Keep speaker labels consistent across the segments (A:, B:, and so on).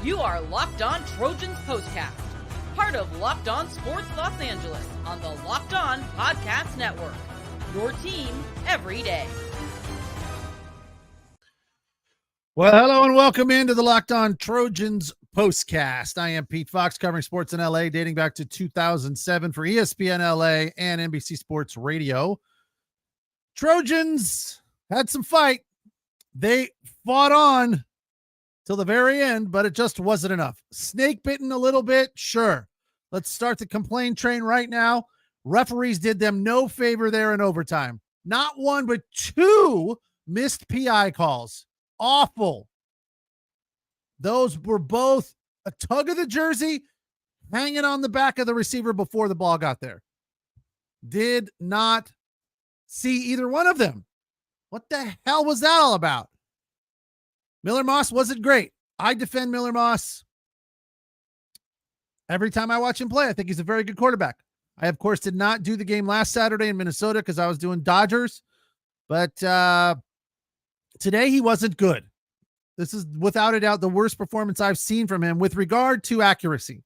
A: You are Locked On Trojans Postcast, part of Locked On Sports Los Angeles on the Locked On Podcast Network. Your team every day.
B: Well, hello and welcome into the Locked On Trojans Postcast. I am Pete Fox, covering sports in LA dating back to 2007 for ESPN LA and NBC Sports Radio. Trojans had some fight. They fought on till the very end, but it just wasn't enough. Snake bitten a little bit, sure. Let's start the complaint train right now. Referees did them no favor there in overtime. Not one, but two missed PI calls. Awful. Those were both a tug of the jersey hanging on the back of the receiver before the ball got there. Did not see either one of them. What the hell was that all about? Miller Moss wasn't great. I defend Miller Moss every time I watch him play. I think he's a very good quarterback. I, of course, did not do the game last Saturday in Minnesota because I was doing Dodgers. But today he wasn't good. This is without a doubt the worst performance I've seen from him with regard to accuracy.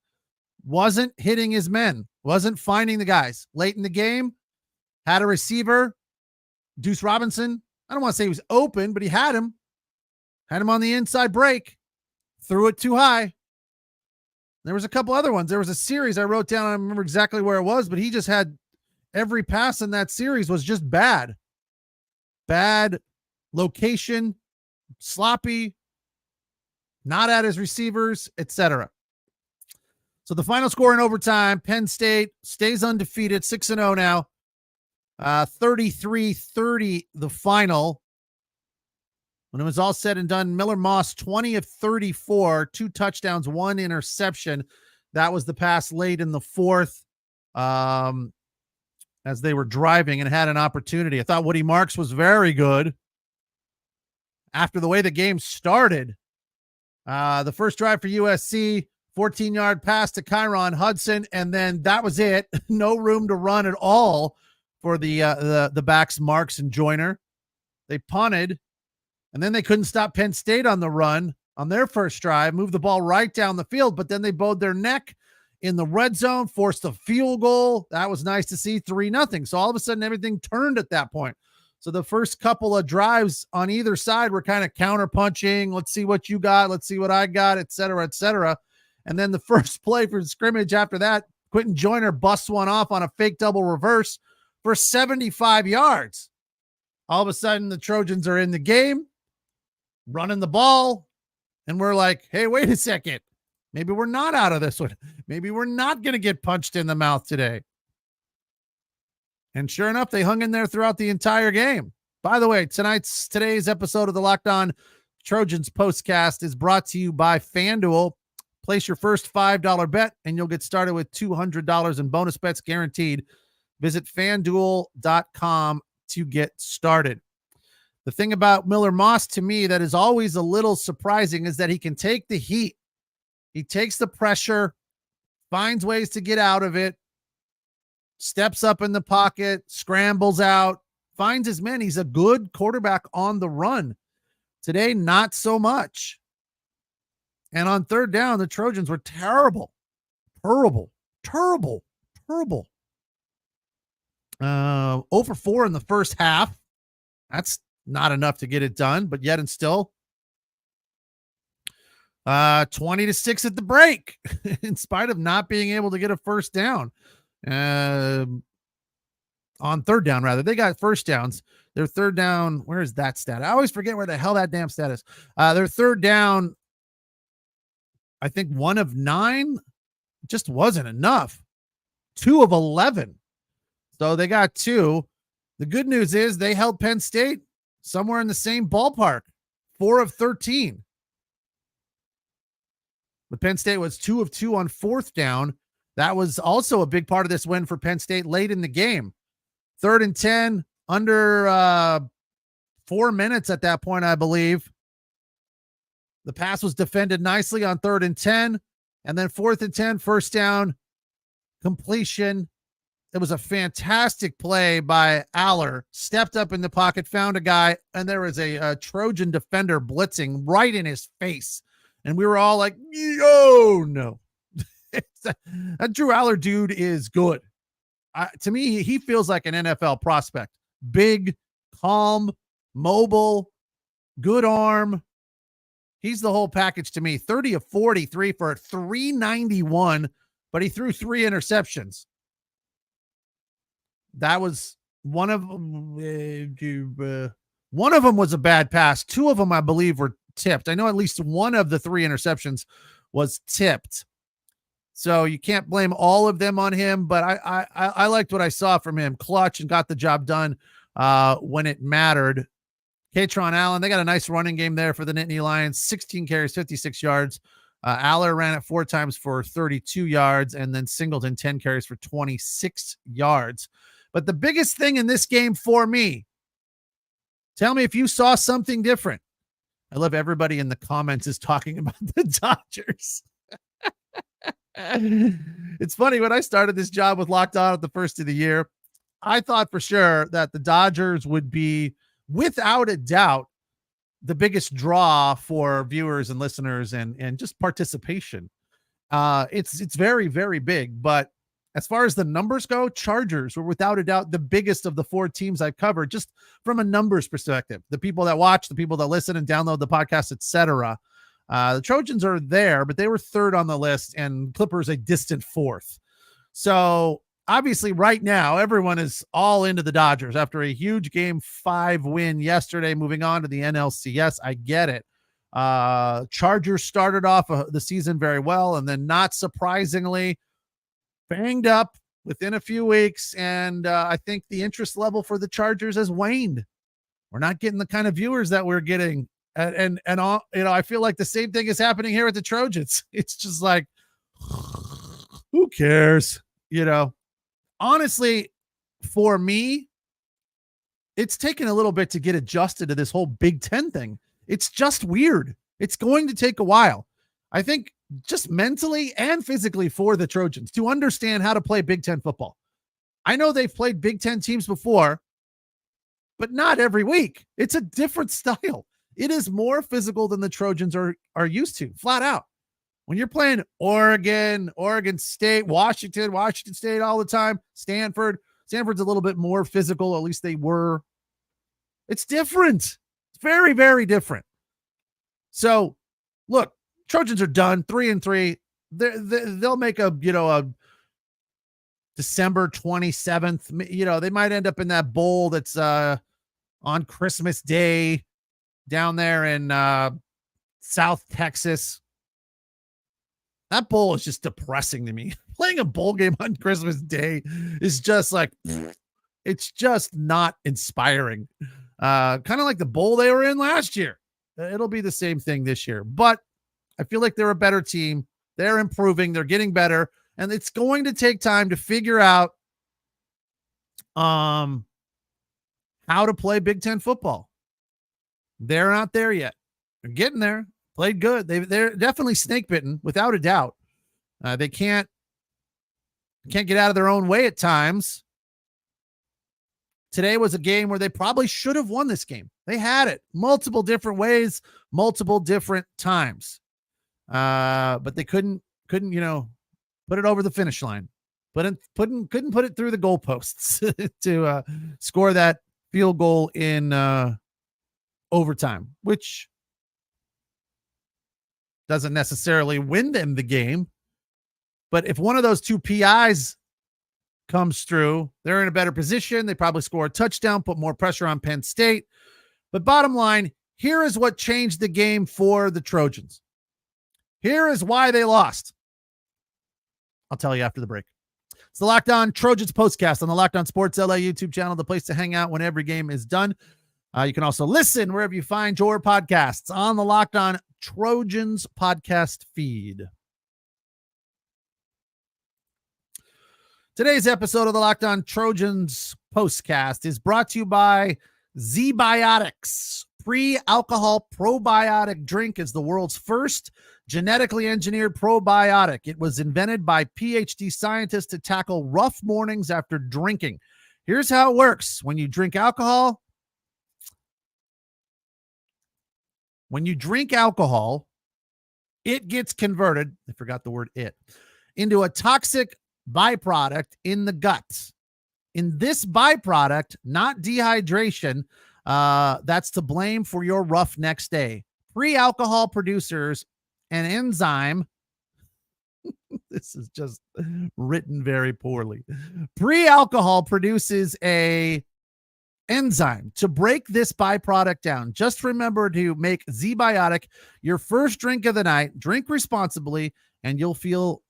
B: Wasn't hitting his men. Wasn't finding the guys. Late in the game, had a receiver, Deuce Robinson. I don't want to say he was open, but he had him. Had him on the inside break. Threw it too high. There was a couple other ones. There was a series I wrote down. I don't remember exactly where it was, but he just had every pass in that series was just bad. Bad location, sloppy, not at his receivers, etc. So the final score in overtime, Penn State stays undefeated, 6-0 now. 33-30 the final. When it was all said and done, Miller Moss, 20 of 34, 2 touchdowns, 1 interception. That was the pass late in the fourth as they were driving and had an opportunity. I thought Woody Marks was very good after the way the game started. The first drive for USC, 14-yard pass to Kyron Hudson, and then that was it. No room to run at all for the backs, Marks and Joyner. They punted. And then they couldn't stop Penn State on the run on their first drive, moved the ball right down the field, but then they bowed their neck in the red zone, forced a field goal. That was nice to see, 3-0. So all of a sudden everything turned at that point. So the first couple of drives on either side were kind of counter punching. Let's see what you got. Let's see what I got, et cetera, et cetera. And then the first play for scrimmage after that, Quinton Joyner busts one off on a fake double reverse for 75 yards. All of a sudden the Trojans are in the game, running the ball, and we're like, hey, wait a second. Maybe we're not out of this one. Maybe we're not going to get punched in the mouth today. And sure enough, they hung in there throughout the entire game. By the way, today's episode of the Locked On Trojans Postcast is brought to you by FanDuel. Place your first $5 bet, and you'll get started with $200 in bonus bets guaranteed. Visit FanDuel.com to get started. The thing about Miller Moss to me that is always a little surprising is that he can take the heat. He takes the pressure, finds ways to get out of it, steps up in the pocket, scrambles out, finds his men. He's a good quarterback on the run. Today, not so much. And on third down, the Trojans were terrible. 0 for 4 in the first half. That's not enough to get it done, but yet and still 20-6 at the break in spite of not being able to get a first down on third down. Rather, they got first downs. Their third down. Where is that stat? I always forget where the hell that damn stat is. Their third down, I think 1 of 9 just wasn't enough. 2 of 11. So they got 2. The good news is they held Penn State somewhere in the same ballpark, 4 of 13. But Penn State was 2 of 2 on fourth down. That was also a big part of this win for Penn State late in the game. 3rd and 10, under 4 minutes at that point, I believe. The pass was defended nicely on 3rd and 10. And then 4th and 10, first down, completion. It was a fantastic play by Aller. Stepped up in the pocket, found a guy, and there was a Trojan defender blitzing right in his face And we were all like, oh, no. That Drew Aller dude is good. To me, he feels like an NFL prospect. Big, calm, mobile, good arm. He's the whole package to me. 30 of 43 for 391, but he threw 3 interceptions. That was one of them was a bad pass. 2 of them, I believe, were tipped. I know at least one of the 3 interceptions was tipped. So you can't blame all of them on him, but I liked what I saw from him. Clutch and got the job done when it mattered. Katron Allen, they got a nice running game there for the Nittany Lions. 16 carries, 56 yards. Aller ran it 4 times for 32 yards, and then Singleton 10 carries for 26 yards. But the biggest thing in this game for me, tell me if you saw something different. I love everybody in the comments is talking about the Dodgers. It's funny, when I started this job with Locked On at the first of the year, I thought for sure that the Dodgers would be, without a doubt, the biggest draw for viewers and listeners and just participation. It's very, very big, but as far as the numbers go, Chargers were without a doubt the biggest of the 4 teams I've covered, just from a numbers perspective. The people that watch, the people that listen and download the podcast, etc. The Trojans are there, but they were 3rd on the list, and Clippers a distant 4th. So obviously right now, everyone is all into the Dodgers after a huge Game 5 win yesterday, moving on to the NLCS. I get it. Chargers started off the season very well, and then not surprisingly banged up within a few weeks. And I think the interest level for the Chargers has waned. We're not getting the kind of viewers that we're getting. And all, I feel like the same thing is happening here with the Trojans. It's just like, who cares? Honestly, for me, it's taken a little bit to get adjusted to this whole Big Ten thing. It's just weird. It's going to take a while. I think just mentally and physically for the Trojans to understand how to play Big Ten football. I know they've played Big Ten teams before, but not every week. It's a different style. It is more physical than the Trojans are used to, flat out. When you're playing Oregon State, Washington State all the time, Stanford's a little bit more physical, at least they were. It's different. It's very, very different. So, look, Trojans are done 3-3. They'll make a December 27th. They might end up in that bowl that's on Christmas Day down there in South Texas. That bowl is just depressing to me. Playing a bowl game on Christmas Day is just like, it's just not inspiring. Kind of like the bowl they were in last year. It'll be the same thing this year, but I feel like they're a better team. They're improving. They're getting better, and it's going to take time to figure out how to play Big Ten football. They're not there yet. They're getting there. Played good. They're definitely snake bitten, without a doubt. They can't get out of their own way at times. Today was a game where they probably should have won this game. They had it multiple different ways, multiple different times. But they couldn't, put it over the finish line. Couldn't put it through the goalposts to score that field goal in overtime, which doesn't necessarily win them the game. But if one of those 2 PIs comes through, they're in a better position. They probably score a touchdown, put more pressure on Penn State. But bottom line, here is what changed the game for the Trojans. Here is why they lost. I'll tell you after the break. It's the Locked On Trojans postcast on the Locked On Sports LA YouTube channel, the place to hang out when every game is done. You can also listen wherever you find your podcasts on the Locked On Trojans podcast feed. Today's episode of the Locked On Trojans postcast is brought to you by Z-Biotics. Pre-alcohol probiotic drink is the world's first genetically engineered probiotic. It was invented by PhD scientists to tackle rough mornings after drinking. Here's how it works. When you drink alcohol, it gets converted, I forgot the word it, into a toxic byproduct in the gut. In this byproduct, not dehydration, that's to blame for your rough next day. Pre-alcohol producers an enzyme. This is just written very poorly. Pre-alcohol produces a enzyme to break this byproduct down. Just remember to make Z-Biotic your first drink of the night. Drink responsibly, and you'll feel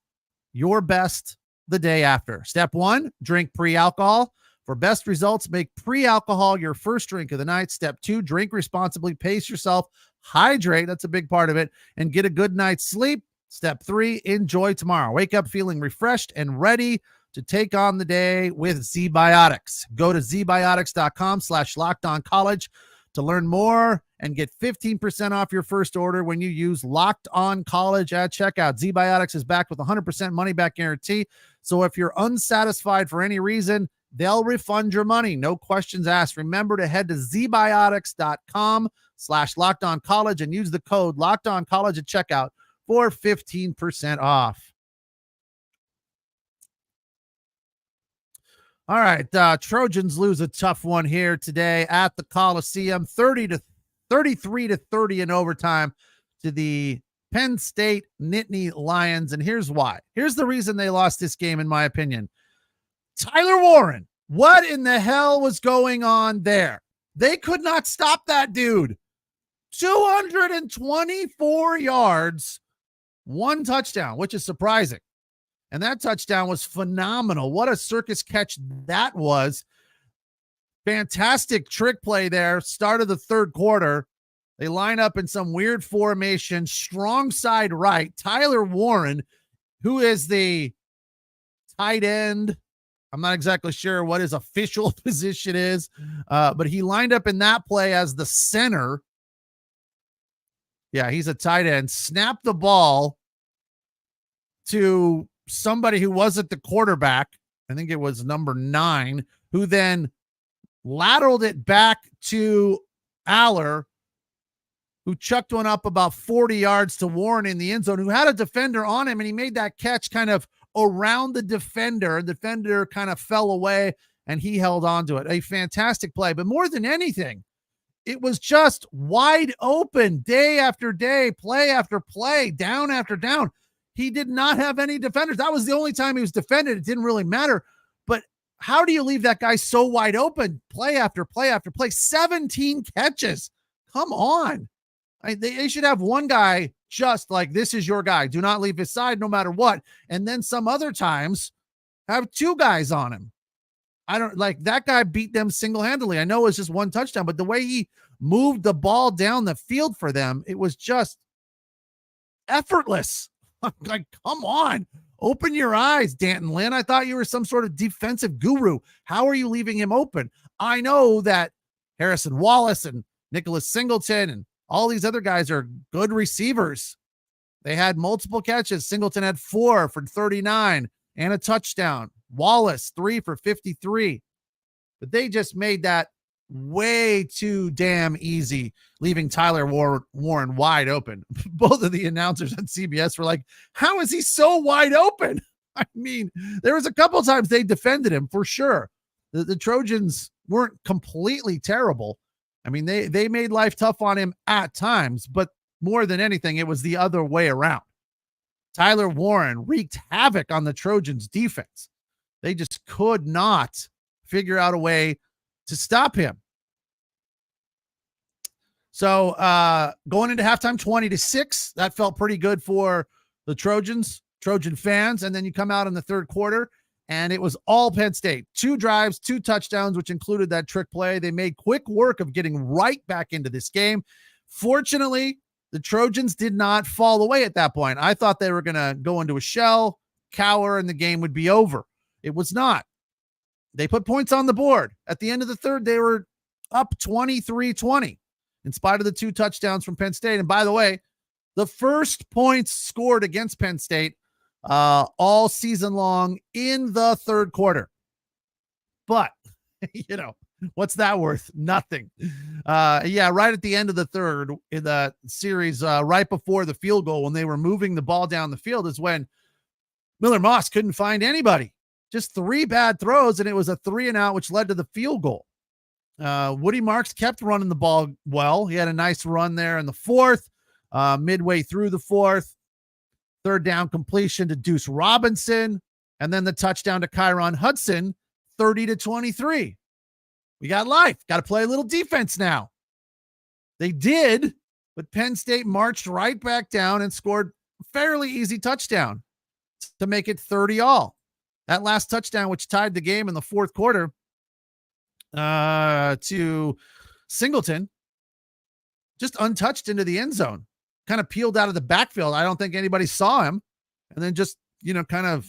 B: your best the day after. Step 1, drink pre-alcohol. For best results, make pre-alcohol your first drink of the night. Step 2, drink responsibly, pace yourself, hydrate, that's a big part of it, and get a good night's sleep. Step 3, enjoy tomorrow. Wake up feeling refreshed and ready to take on the day with Z-Biotics. Go to zbiotics.com/lockedoncollege to learn more and get 15% off your first order when you use Locked On College at checkout. Z-Biotics is backed with 100% money back guarantee. So if you're unsatisfied for any reason, they'll refund your money. No questions asked. Remember to head to zbiotics.com/lockedoncollege and use the code LockedOnCollege at checkout for 15% off. All right, Trojans lose a tough one here today at the Coliseum, 33-30 in overtime to the Penn State Nittany Lions. And here's why. Here's the reason they lost this game, in my opinion. Tyler Warren, what in the hell was going on there? They could not stop that dude. 224 yards, 1 touchdown, which is surprising. And that touchdown was phenomenal. What a circus catch that was. Fantastic trick play there. Start of the third quarter. They line up in some weird formation, strong side right. Tyler Warren, who is the tight end, I'm not exactly sure what his official position is, but he lined up in that play as the center. Yeah, he's a tight end. Snapped the ball to somebody who wasn't the quarterback. I think it was number 9, who then lateraled it back to Aller, who chucked one up about 40 yards to Warren in the end zone, who had a defender on him, and he made that catch kind of around the defender. The defender kind of fell away, and he held on to it. A fantastic play. But more than anything, it was just wide open day after day, play after play, down after down. He did not have any defenders. That was the only time he was defended. It didn't really matter. But how do you leave that guy so wide open? Play after play after play, 17 catches. Come on. They should have one guy just like, this is your guy. Do not leave his side no matter what. And then some other times have 2 guys on him. I don't like that guy beat them single-handedly. I know it was just 1 touchdown, but the way he moved the ball down the field for them, it was just effortless. Like, come on, open your eyes, Danton Lynn. I thought you were some sort of defensive guru. How are you leaving him open? I know that Harrison Wallace and Nicholas Singleton and all these other guys are good receivers. They had multiple catches. Singleton had 4 for 39 and a touchdown. Wallace 3 for 53. But they just made that way too damn easy, leaving Tyler Warren wide open. Both of the announcers on CBS were like, how is he so wide open? I mean, there was a couple times they defended him for sure. The Trojans weren't completely terrible. I mean, they made life tough on him at times, but more than anything, it was the other way around. Tyler Warren wreaked havoc on the Trojans defense. They just could not figure out a way to stop him. So going into halftime, 20-6, that felt pretty good for the Trojan fans. And then you come out in the third quarter, and it was all Penn State. 2 drives, 2 touchdowns, which included that trick play. They made quick work of getting right back into this game. Fortunately, the Trojans did not fall away at that point. I thought they were going to go into a shell, cower, and the game would be over. It was not. They put points on the board. At the end of the third, they were up 23-20 in spite of the 2 touchdowns from Penn State. And by the way, the first points scored against Penn State all season long in the third quarter. But, you know, What's that worth? Nothing. Yeah, right at the end of the third in the series, right before the field goal, when they were moving the ball down the field, is when Miller Moss couldn't find anybody. Just 3 bad throws, and it was a 3-and-out, which led to the field goal. Woody Marks kept running the ball well. He had a nice run there in the fourth, midway through the fourth. Third down completion to Deuce Robinson, and then the touchdown to Kyron Hudson, 30-23. We got life. Got to play a little defense now. They did, but Penn State marched right back down and scored a fairly easy touchdown to make it 30-all. That last touchdown, which tied the game in the fourth quarter, to Singleton, just untouched into the end zone, kind of peeled out of the backfield. I don't think anybody saw him, and then just, kind of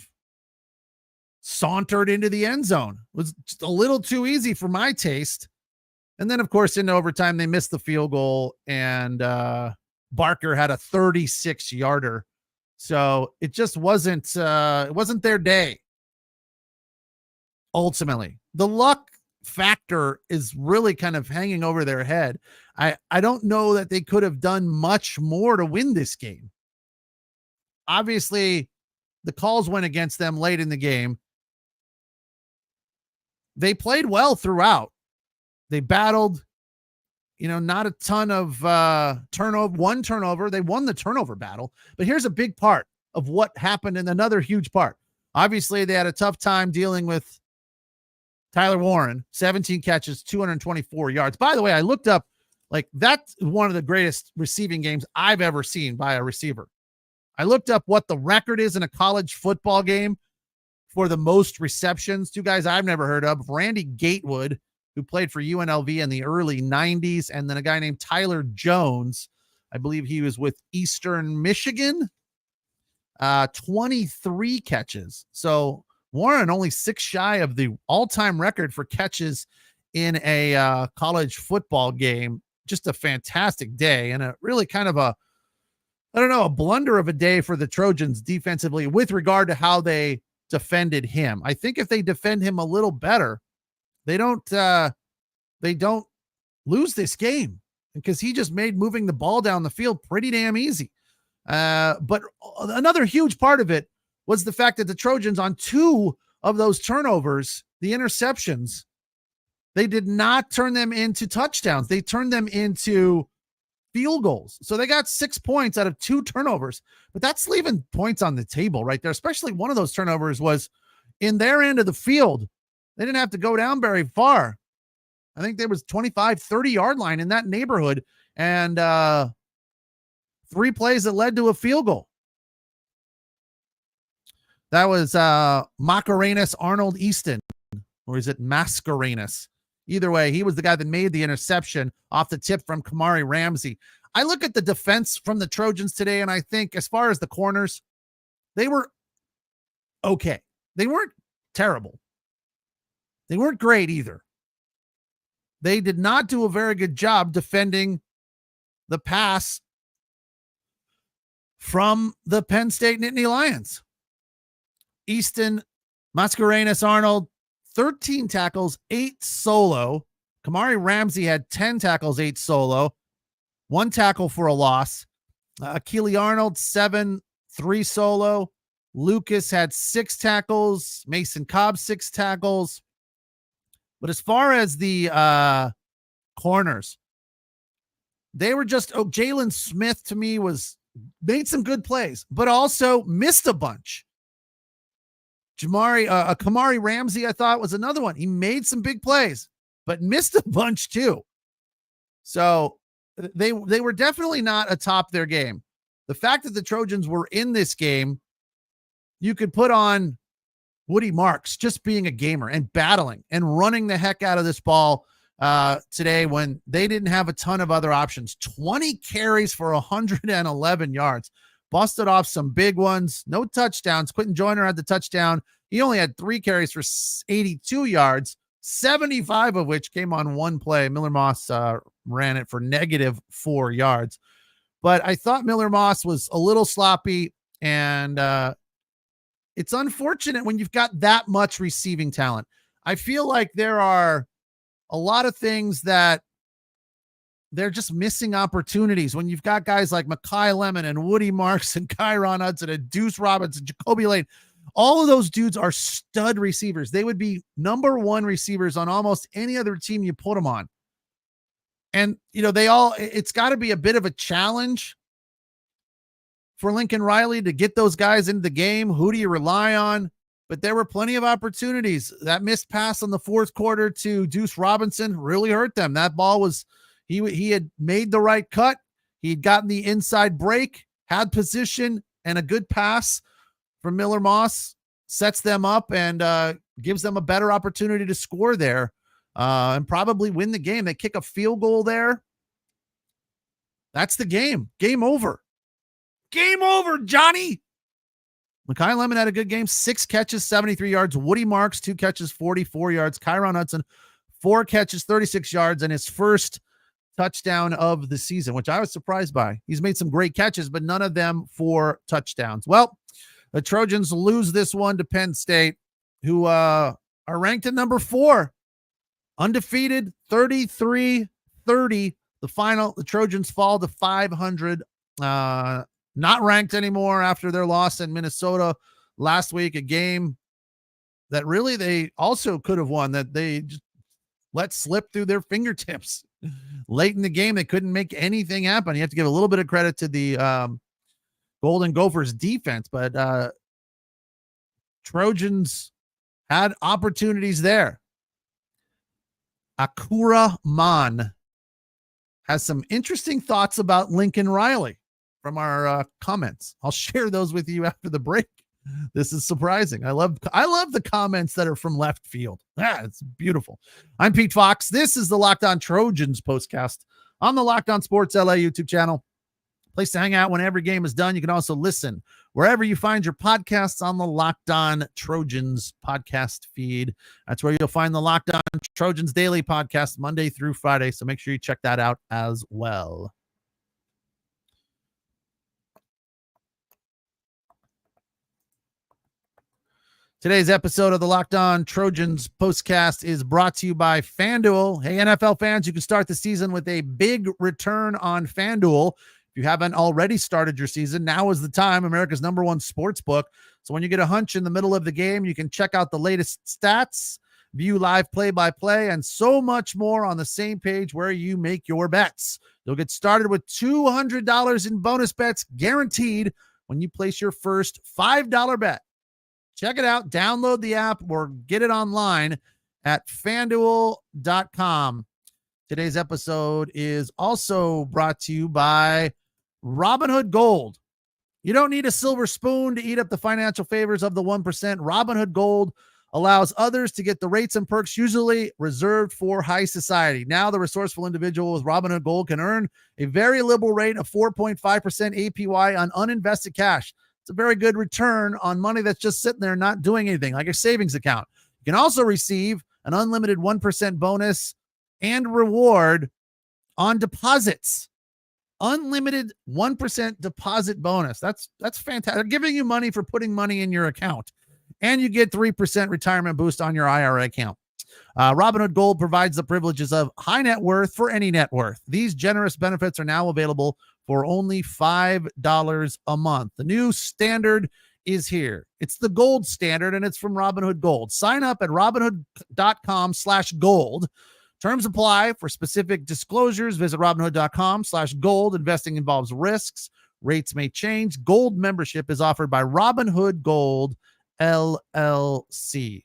B: sauntered into the end zone. It was just a little too easy for my taste. And then, of course, in overtime, they missed the field goal, and Barker had a 36-yarder. So it just wasn't their day. Ultimately, the luck factor is really kind of hanging over their head. I don't know that they could have done much more to win this game. Obviously, the calls went against them late in the game. They played well throughout. They battled, not a ton of turnover, one turnover. They won the turnover battle. But here's a big part of what happened, and another huge part. Obviously, they had a tough time dealing with Tyler Warren, 17 catches, 224 yards. By the way, I looked up, that's one of the greatest receiving games I've ever seen by a receiver. I looked up what the record is in a college football game for the most receptions. 2 guys I've never heard of, Randy Gatewood, who played for UNLV in the early 90s, and then a guy named Tyler Jones. I believe he was with Eastern Michigan. 23 catches. So Warren only 6 shy of the all-time record for catches in a college football game. Just a fantastic day, and a really kind of a blunder of a day for the Trojans defensively with regard to how they defended him. I think if they defend him a little better, they don't lose this game, because he just made moving the ball down the field pretty damn easy. But another huge part of it was the fact that the Trojans, on 2 of those turnovers, the interceptions, they did not turn them into touchdowns. They turned them into field goals. So they got 6 points out of 2 turnovers, but that's leaving points on the table right there. Especially one of those turnovers was in their end of the field. They didn't have to go down very far. I think there was 25, 30-yard line in that neighborhood, and 3 plays that led to a field goal. That was Macarenas Arnold Easton, or is it Mascarenas? Either way, he was the guy that made the interception off the tip from Kamari Ramsey. I look at the defense from the Trojans today, and I think, as far as the corners, they were okay. They weren't terrible. They weren't great either. They did not do a very good job defending the pass from the Penn State Nittany Lions. Easton, Mascarenas Arnold, 13 tackles, 8 solo. Kamari Ramsey had 10 tackles, 8 solo, 1 tackle for a loss. Keely Arnold, 7, 3 solo. Lucas had 6 tackles. Mason Cobb, 6 tackles. But as far as the corners, they were just, Jalen Smith to me made some good plays, but also missed a bunch. Kamari Ramsey, I thought, was another one. He made some big plays, but missed a bunch too. So they were definitely not atop their game. The fact that the Trojans were in this game, you could put on Woody Marks just being a gamer and battling and running the heck out of this ball today when they didn't have a ton of other options. 20 carries for 111 yards. Busted off some big ones. No touchdowns. Quinton Joyner had the touchdown. He only had 3 carries for 82 yards, 75 of which came on 1 play. Miller Moss ran it for -4 yards. But I thought Miller Moss was a little sloppy, and it's unfortunate when you've got that much receiving talent. I feel like there are a lot of things that they're just missing opportunities when you've got guys like Mekhi Lemon and Woody Marks and Kyron Hudson and Deuce Robinson, Jacoby Lane. All of those dudes are stud receivers. They would be number one receivers on almost any other team you put them on. And, it's got to be a bit of a challenge for Lincoln Riley to get those guys into the game. Who do you rely on? But there were plenty of opportunities. That missed pass on the fourth quarter to Deuce Robinson really hurt them. That ball was, he had made the right cut. He'd gotten the inside break, had position, and a good pass from Miller Moss sets them up and gives them a better opportunity to score there and probably win the game. They kick a field goal there. That's the game. Game over. Game over, Johnny. Mekhi Lemon had a good game. 6 catches, 73 yards. Woody Marks, 2 catches, 44 yards. Kyron Hudson, 4 catches, 36 yards, and his first touchdown of the season, which I was surprised by. He's made some great catches, but none of them for touchdowns. Well, the Trojans lose this one to Penn State, who are ranked at number 4, undefeated, 33-30. The Trojans fall to 500, not ranked anymore after their loss in Minnesota last week, a game that really they also could have won, that they just let slip through their fingertips. Late in the game, they couldn't make anything happen. You have to give a little bit of credit to the Golden Gophers defense, but Trojans had opportunities there. Akura Man has some interesting thoughts about Lincoln Riley from our comments. I'll share those with you after the break. This is surprising. I love the comments that are from left field. It's beautiful. I'm Pete Fox. This is the Locked On Trojans postcast on the Locked On Sports LA YouTube channel. Place to hang out when every game is done. You can also listen wherever you find your podcasts on the Locked On Trojans podcast feed. That's where you'll find the Locked On Trojans daily podcast Monday through Friday. So make sure you check that out as well. Today's episode of the Locked On Trojans postcast is brought to you by FanDuel. Hey, NFL fans, you can start the season with a big return on FanDuel. If you haven't already started your season, now is the time. America's #1 sports book. So when you get a hunch in the middle of the game, you can check out the latest stats, view live play-by-play, and so much more on the same page where you make your bets. You'll get started with $200 in bonus bets guaranteed when you place your first $5 bet. Check it out. Download the app or get it online at FanDuel.com. Today's episode is also brought to you by Robinhood Gold. You don't need a silver spoon to eat up the financial favors of the 1%. Robinhood Gold allows others to get the rates and perks usually reserved for high society. Now the resourceful individual with Robinhood Gold can earn a very liberal rate of 4.5% APY on uninvested cash. It's a very good return on money that's just sitting there not doing anything, like a savings account. You can also receive an unlimited 1% bonus and reward on deposits. Unlimited 1% deposit bonus. That's fantastic. They're giving you money for putting money in your account. And you get 3% retirement boost on your IRA account. Robinhood Gold provides the privileges of high net worth for any net worth. These generous benefits are now available for only $5 a month. The new standard is here. It's the gold standard, and it's from Robinhood Gold. Sign up at Robinhood.com/gold. Terms apply. For specific disclosures, visit Robinhood.com/gold. Investing involves risks. Rates may change. Gold membership is offered by Robinhood Gold LLC.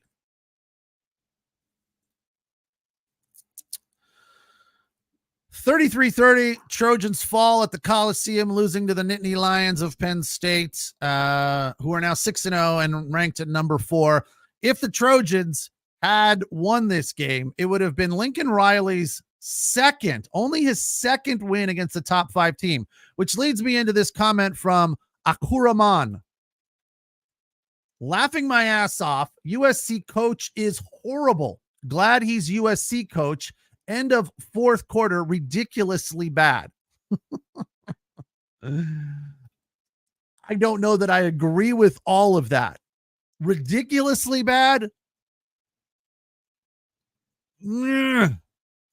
B: $33-30, Trojans fall at the Coliseum, losing to the Nittany Lions of Penn State, who are now 6-0 and ranked at number 4. If the Trojans had won this game, it would have been Lincoln Riley's only his second win against the top 5 team, which leads me into this comment from Akuraman. Laughing my ass off. USC coach is horrible. Glad he's USC coach. End of fourth quarter, ridiculously bad. I don't know that I agree with all of that. Ridiculously bad?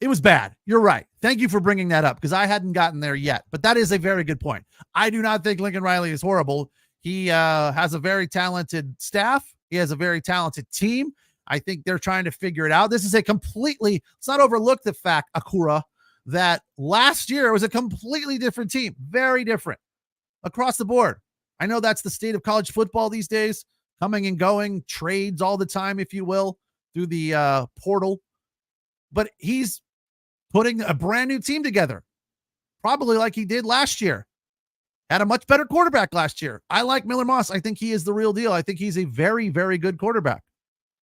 B: It was bad. You're right. Thank you for bringing that up because I hadn't gotten there yet. But that is a very good point. I do not think Lincoln Riley is horrible. He has a very talented staff. He has a very talented team. I think they're trying to figure it out. This is a completely, let's not overlook the fact, Akura, that last year was a completely different team. Very different across the board. I know that's the state of college football these days, coming and going, trades all the time, if you will, through the portal. But he's putting a brand new team together, probably like he did last year. Had a much better quarterback last year. I like Miller Moss. I think he is the real deal. I think he's a very, very good quarterback.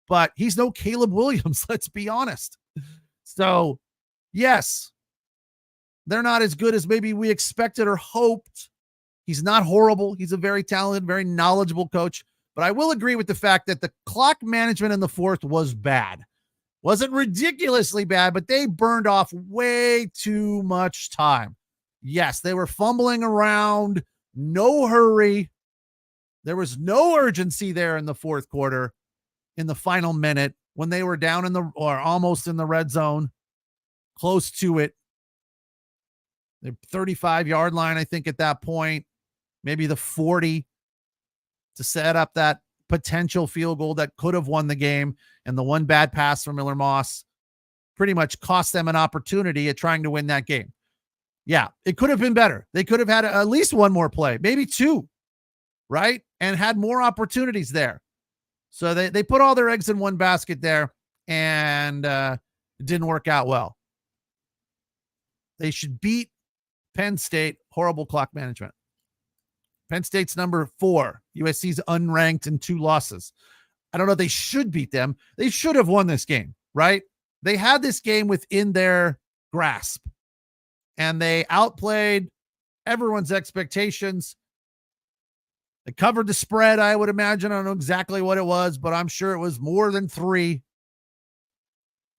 B: But he's no Caleb Williams, let's be honest. So, yes, they're not as good as maybe we expected or hoped. He's not horrible. He's a very talented, very knowledgeable coach. But I will agree with the fact that the clock management in the fourth was bad. Wasn't ridiculously bad, but they burned off way too much time. Yes, they were fumbling around, no hurry. There was no urgency there in the fourth quarter, in the final minute, when they were down in the, or almost in the red zone, close to it. The 35-yard line, I think, at that point, maybe the 40, to set up that potential field goal that could have won the game. And the one bad pass from Miller Moss pretty much cost them an opportunity at trying to win that game. Yeah, it could have been better. They could have had at least one more play, maybe two, right? And had more opportunities there. So they put all their eggs in one basket there, and it didn't work out well. They should beat Penn State. Horrible clock management. Penn State's number 4. USC's unranked and 2 losses. I don't know if they should beat them. They should have won this game, right? They had this game within their grasp, and they outplayed everyone's expectations. They covered the spread, I would imagine. I don't know exactly what it was, but I'm sure it was more than 3.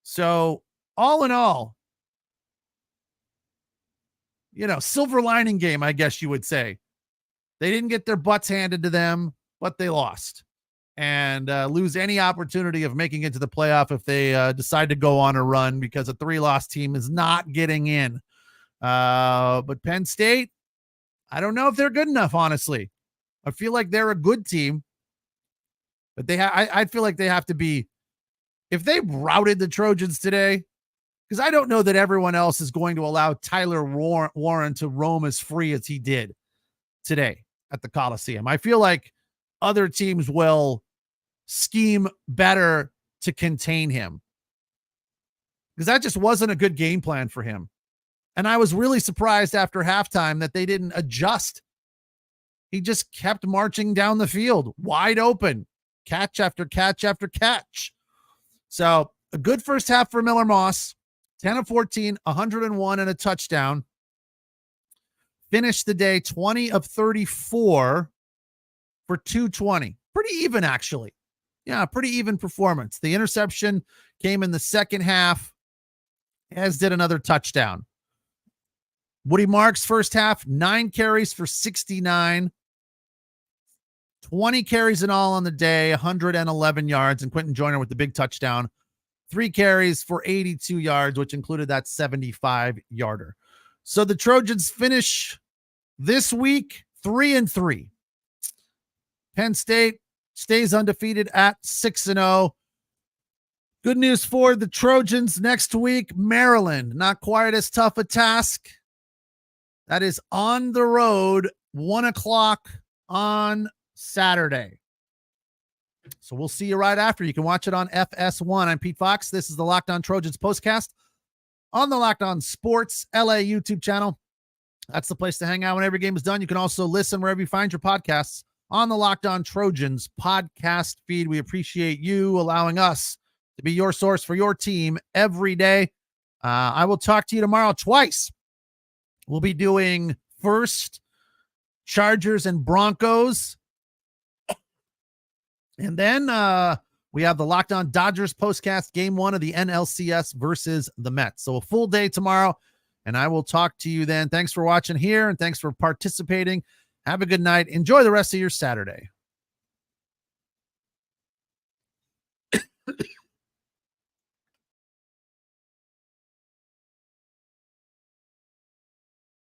B: So all in all, silver lining game, I guess you would say. They didn't get their butts handed to them, but they lost and lose any opportunity of making it to the playoff if they decide to go on a run, because a 3-loss team is not getting in. But Penn State, I don't know if they're good enough, honestly. I feel like they're a good team, but I feel like they have to be, if they routed the Trojans today, because I don't know that everyone else is going to allow Tyler Warren to roam as free as he did today at the Coliseum. I feel like other teams will scheme better to contain him, because that just wasn't a good game plan for him. And I was really surprised after halftime that they didn't adjust. He just kept marching down the field, wide open, catch after catch after catch. So a good first half for Miller Moss, 10 of 14, 101 and a touchdown. Finished the day 20 of 34 for 220. Pretty even, actually. Yeah, pretty even performance. The interception came in the second half, as did another touchdown. Woody Marks, first half, 9 carries for 69. 20 carries in all on the day, 111 yards, and Quinton Joyner with the big touchdown. 3 carries for 82 yards, which included that 75-yarder. So the Trojans finish this week 3-3. Penn State stays undefeated at 6-0. Good news for the Trojans next week, Maryland. Not quite as tough a task. That is on the road, 1:00 on Saturday. So we'll see you right after. You can watch it on FS1. I'm Pete Fox. This is the Locked On Trojans postcast on the Locked On Sports LA YouTube channel. That's the place to hang out when every game is done. You can also listen wherever you find your podcasts on the Locked On Trojans podcast feed. We appreciate you allowing us to be your source for your team every day. I will talk to you tomorrow twice. We'll be doing first Chargers and Broncos. And then we have the Locked On Dodgers postcast, game 1 of the NLCS versus the Mets. So a full day tomorrow, and I will talk to you then. Thanks for watching here, and thanks for participating. Have a good night. Enjoy the rest of your Saturday.